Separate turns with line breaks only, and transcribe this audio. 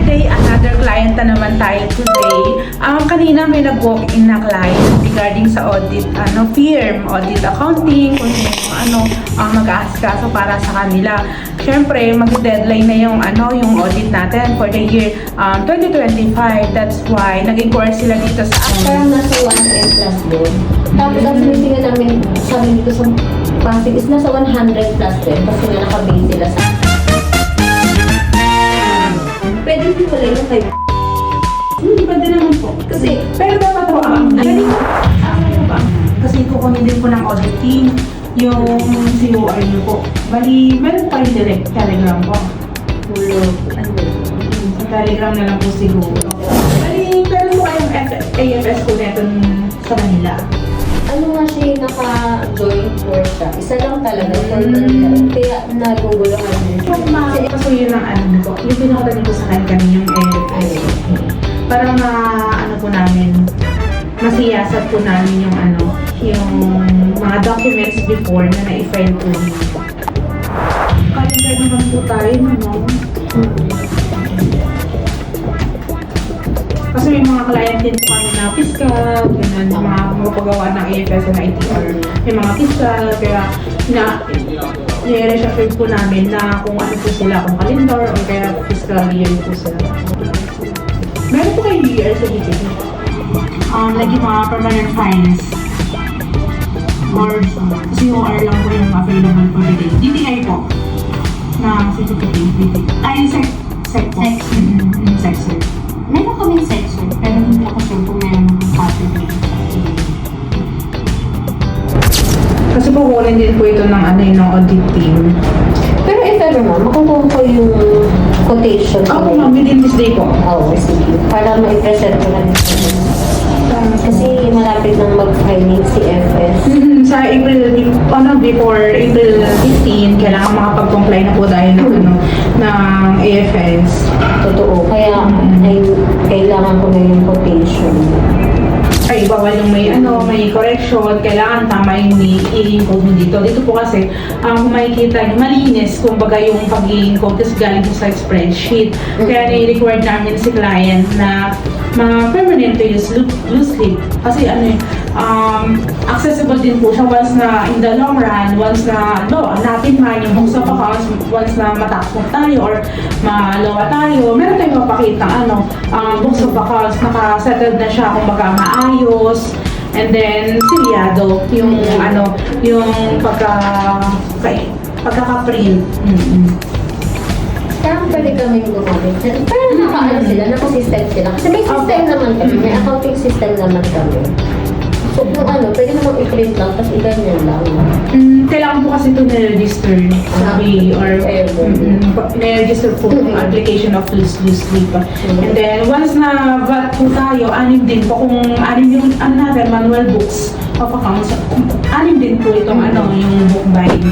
Day, another client na naman tayo today. Kanina may nag-walk-in na client regarding sa audit, firm, audit accounting, kung mag-aasikaso para sa kanila. Siyempre, mag-deadline na yung audit natin for the year 2025. That's why nag-inquire sila dito sa
Parang nasa 1M plus doon. Tapos ang sinitingnan namin, sabi dito sa Pasig is nasa 100 plus din kasi nga nakabase sila sa... Pwede hindi wala yung kayo.
Hindi pa din naman po.
Kasi,
Pero dapat po, kasi kukunin din po ng audit team yung COR niyo po. Bali, meron pa yung direct telegram po.
hulog,
Sa telegram na lang po siguro. Bali, meron po kayong AFS po neto sa Manila.
ano nga siya yung naka-joint course siya. Isa lang talaga, kaya naguguluhan din.
Kasi yun ang po. Yung pinakatanin ko sa kanya yung AFS. Para po namin, masiyasat po namin yung mga documents before na na-file po dito. Calendar naman po tayo, Kasi may mga client din po kami na fiscal, ganun, mga magpagawa ng AFS na ITR. May mga fiscal, kaya i-reassure po namin na kung ano po sila, kung calendar o kaya fiscal year po sila. Meron po kayo year sa DTI? Like yung mga permanent files. Or COR lang po yung available for the day. DTI po. Na certificate, DTI. Ay, sec po. Sec, sir.
Meron kaming section, pero hindi ako sure kung meron ng copy dito.
Kasi po kunin din po ito ng ng audit team.
Pero if ever makukuha ko yung quotation.
Ako ma'am, within this day po.
Oo, sige. Para ma-present ko lang. Kasi malapit nang mag-file yung CFS.
Sa April, before April 15, kailangan makapag-comply na po dahil ng AFS.
Totoo. Kaya ay kailangan ko na yung quotation.
Ay, bawal yung may correction, kailangan tama yung i-encode mo dito. Dito po kasi, kung makikita nyo, malinis, kumbaga yung pag-i-encode, kasi galing po sa spreadsheet. Kaya ni-record namin si client na mga permanent to use loose leaf. Kasi accessible din po siya once na in the long run, once na natin man yung books of accounts, once na matakot tayo or malawa tayo, meron tayong mapakita books of accounts, naka-settled na siya, kumbaga maayos, and then siliado yung yung pagkaka-print.
Kaya pwede kami gumamit. Parang naka-ano sila, naka-system sila. Kasi may system naman kami, may accounting system naman kami. So kung pwede naman i-print lang, tapos i-ganyan lang.
Kailangan po kasi ito na-register or na-register po yung application of loose leaf. And then, once na VAT po tayo, 6 din po. Kung 6 yung manual books of accounts, 6 din po itong yung book buying.